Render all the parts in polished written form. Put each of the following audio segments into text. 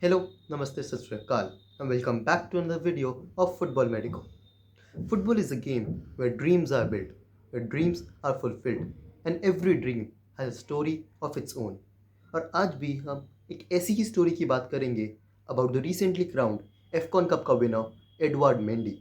Hello, Namaste, Sat Sri Akal, and welcome back to another video of Football Medico. Football is a game where dreams are built, where dreams are fulfilled, and every dream has a story of its own. और आज भी हम एक ऐसी ही story की बात करेंगे about the recently crowned AFCON Cup का winner Edouard Mendy.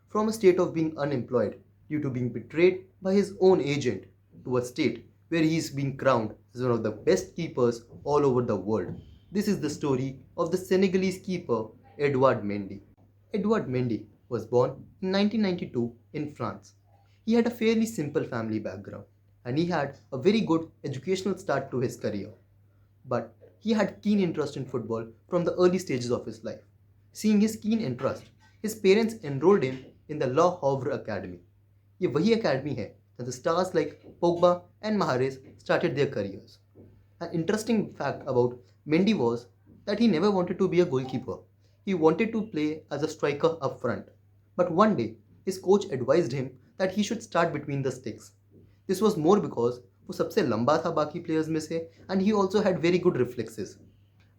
From a state of being unemployed due to being betrayed by his own agent to a state where he is being crowned as one of the best keepers all over the world. This is the story of the Senegalese keeper Edouard Mendy. Edouard Mendy was born in 1992 in France. He had a fairly simple family background and he had a very good educational start to his career. But he had keen interest in football from the early stages of his life. Seeing his keen interest, his parents enrolled him in the La Havre Academy. ये वही academy है that the stars like Pogba and Mahrez started their careers. An interesting fact about Mendy was that he never wanted to be a goalkeeper. He wanted to play as a striker up front. But one day, his coach advised him that he should start between the sticks. This was more because वो सबसे लंबा था बाकी players में से and he also had very good reflexes.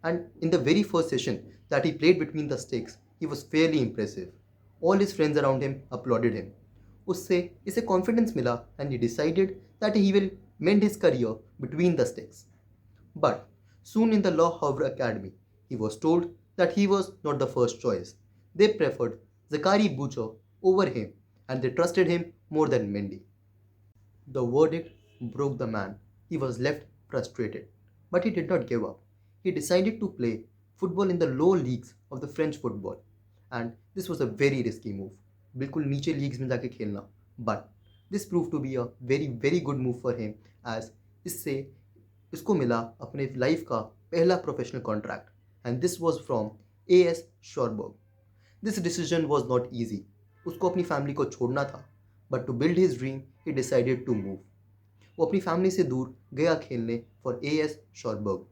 And in the very first session that he played between the sticks, he was fairly impressive. All his friends around him applauded him. उससे इसे confidence मिला and he decided that he will mend his career between the sticks. But soon in the La Havre Academy, he was told that he was not the first choice. They preferred Zakari Boucher over him and they trusted him more than Mendy. The verdict broke the man. He was left frustrated. But he did not give up. He decided to play football in the low leagues of the French football. And this was a very risky move. बिल्कुल नीचे leagues में जाके खेलना. But this proved to be a very good move for him as इससे इसको मिला अपने life का पहला professional contract and this was from AS Cherbourg. This decision was not easy. उसको अपनी फैमिली को छोड़ना था but to build his dream he decided to move. वो अपनी फैमिली से दूर गया खेलने for AS Cherbourg.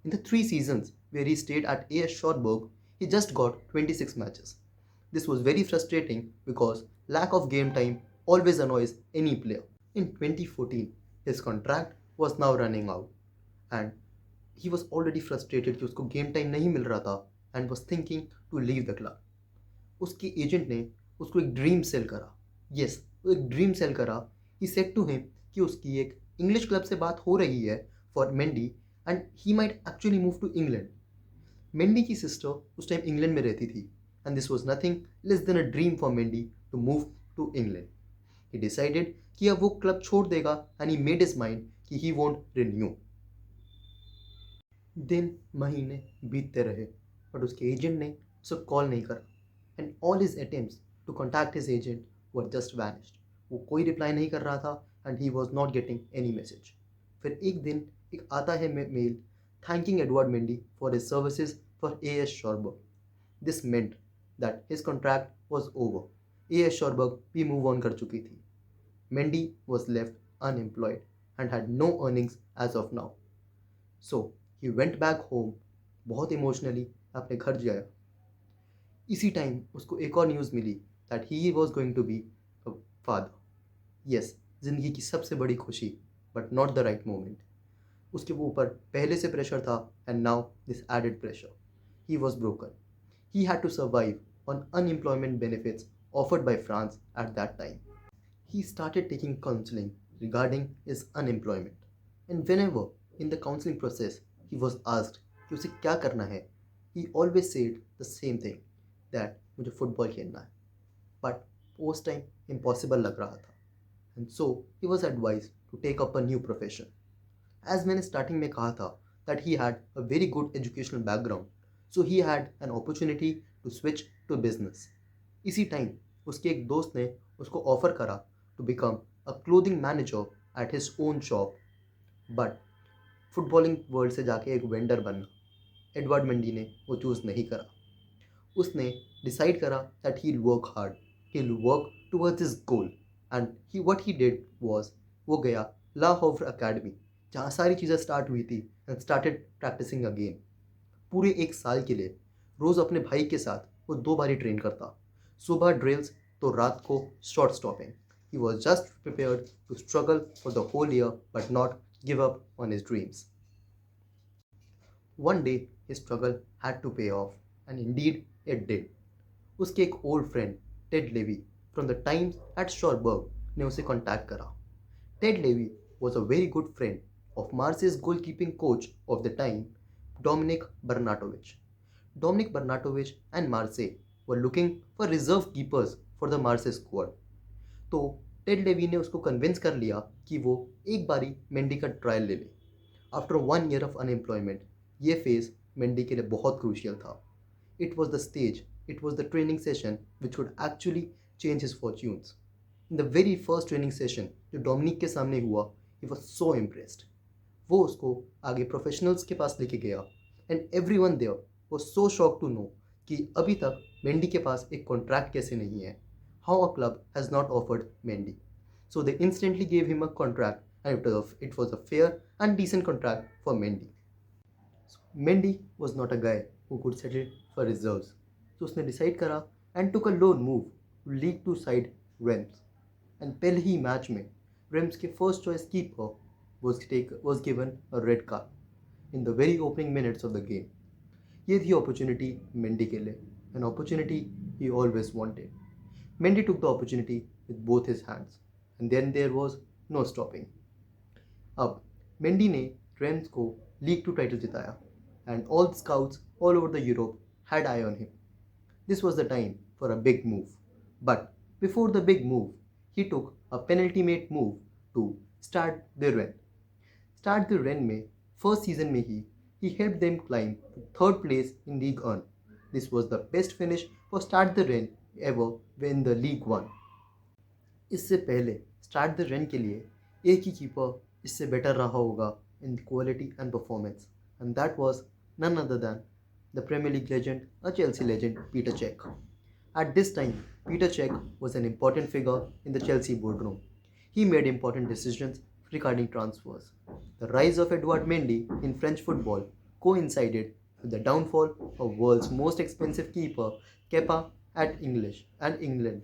In the 3 seasons where he stayed at AS Shorburg, he just got 26 matches. This was very frustrating because lack of game time always annoys any player. In 2014, his contract was now running out and he was already frustrated कि उसको game time नहीं मिल रहा था and was thinking to leave the club. उसके agent ने उसको एक dream cell करा. Yes, वो एक ड्रीम सेल करा. He said to him कि उसकी एक इंग्लिश क्लब से बात हो रही है for Mendy and he might actually move to England. Mendy की सिस्टर उस टाइम इंग्लैंड में रहती थी and this was nothing less than a dream for Mendy to move to England. He decided कि अब वो क्लब छोड़ देगा and he made his mind कि ही वोंट रिन्यू. दिन महीने बीतते रहे बट उसके एजेंट ने उसे कॉल नहीं करा and all his attempts to contact his agent were just vanished. वो कोई रिप्लाई नहीं कर रहा था and he was not getting any message. फिर एक दिन एक आता है mail thanking Edward Mendy for his services for AS Cherbourg. This meant that his contract was over. AS Cherbourg भी मूव ऑन कर चुकी थी. Mendy was left unemployed and had no earnings as of now. So he went back home. बहुत emotionally अपने घर जाया. इसी time उसको एक और न्यूज़ मिली that he was going to be a father. Yes, ज़िंदगी की सबसे बड़ी खुशी but not the right moment. उसके ऊपर पहले से प्रेशर था and now this added pressure. He was broken. He had to survive on unemployment benefits offered by France at that time. He started taking counseling regarding his unemployment. And whenever in the counseling process he was asked कि उसे क्या करना है, he always said the same thing that मुझे football खेलना है. But उस time impossible लग रहा था. And so he was advised to take up a new profession. As मैंने starting में कहा था that he had a very good educational background, so he had an opportunity to switch to business. इसी time उसके एक दोस्त ने उसको ऑफर करा to become a clothing manager at his own shop. But footballing world से जाके एक वेंडर बनना एडवर्ड मेंडी ने वो चूज़ नहीं करा. उसने डिसाइड करा that he'll work hard, he'll work towards his goal. And what he did was वो गया ला हॉवर अकेडमी जहाँ सारी चीज़ें स्टार्ट हुई थी एंड स्टार्टेड प्रैक्टिसिंग अगेन. पूरे 1 साल के लिए रोज़ अपने भाई के साथ वो 2 बारी ट्रेन करता. सुबह ड्रिल्स तो रात को shot stopping. He was just prepared to struggle for the whole year but not give up on his dreams. One day, his struggle had to pay off, and indeed it did. उसके एक old friend Ted Levy from the times at Cherbourg ने उसे contact करा. Ted Levy was a very good friend of Marseille's goalkeeping coach of the time, Dominic Bernatovic. Dominic Bernatovic and Marseille were looking for reserve keepers for the Marseille squad. तो Ted levy ने उसको convince कर लिया कि वो एक बारी Mendy का ट्रायल ले ले. आफ्टर 1 year ऑफ अनएम्प्लॉयमेंट ये फेज मेंडी के लिए बहुत क्रूशियल था. It was the stage, it was the training session which would actually change his fortunes. In the very first training session जो डोमिनिक के सामने हुआ, ही वॉज सो इम्प्रेस्ड. वो उसको आगे प्रोफेशनल्स के पास लेके गया and everyone there was so shock to know कि अभी तक मेंडी के पास एक कॉन्ट्रैक्ट कैसे नहीं है. How a club has not offered Mendy. So they instantly gave him a contract, and it was a fair and decent contract for Mendy. So Mendy was not a guy who could settle for reserves. So उसने decide करा and took a loan move to League 2 side Reims. And पहले ही match में Reims के first choice keeper was given a red card in the very opening minutes of the game. ये थी opportunity Mendy के लिए, an opportunity he always wanted. Mendy took the opportunity with both his hands. And then there was no stopping. अब Mendy ने Rhames को league 2 title जिताया and all the scouts all over the Europe had eye on him. This was the time for a big move. But before the big move, he took a penultimate move to Stade de Rennes. Stade de Rennes में first season में he helped them climb to 3rd place in League 1. This was the best finish for Stade de Rennes ever when the League 1. इससे पहले start the run के लिए एक ही keeper इससे better रहा होगा in quality and performance, and that was none other than the premier league legend, a Chelsea legend, Peter Cech. At this time Peter Cech was an important figure in the Chelsea boardroom. He made important decisions regarding transfers. The rise of Edouard Mendy in French football coincided with the downfall of world's most expensive keeper Kepa at England.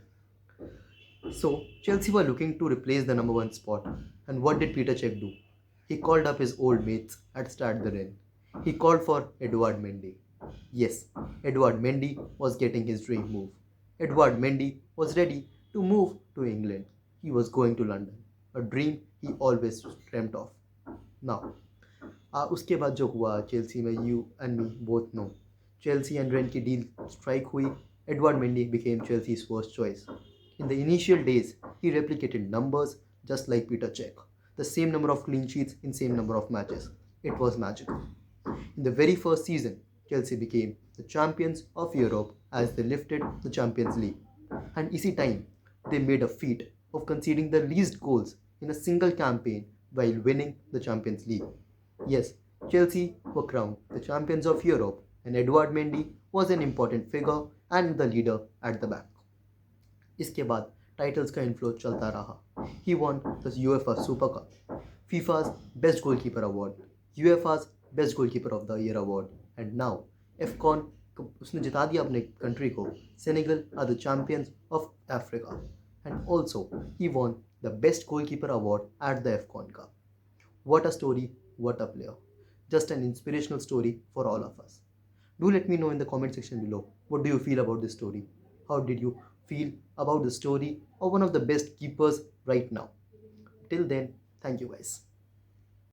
So Chelsea were looking to replace the number 1 spot, and what did Peter Cech do? He called up his old mates at Stade de Rennes. He called for Edouard Mendy. Yes, Edouard Mendy was getting his dream move. Edouard Mendy was ready to move to England. He was going to London, a dream he always dreamt of. Now, उसके बाद जो हुआ Chelsea में, you and me both know. Chelsea and Rennes की deal strike हुई. Edouard Mendy became Chelsea's first choice. In the initial days, he replicated numbers just like Peter Cech. The same number of clean sheets in same number of matches. It was magical. In the very first season, Chelsea became the champions of Europe as they lifted the Champions League. And इसी time, they made a feat of conceding the least goals in a single campaign while winning the Champions League. Yes, Chelsea were crowned the champions of Europe, and Edouard Mendy was an important figure and the leader at the back. इसके बाद titles का inflow चलता रहा. He won the UEFA super cup, FIFA's best goalkeeper award, UEFA's best goalkeeper of the year award, and now AFCON उसने जिता दिया अपने country को. Senegal are the champions of Africa, and also he won the best goalkeeper award at the AFCON cup. What a story, what a player. Just an inspirational story for all of us. Do let me know in the comment section below. What do you feel about this story? How did you feel about the story of one of the best keepers right now? Till then, thank you guys.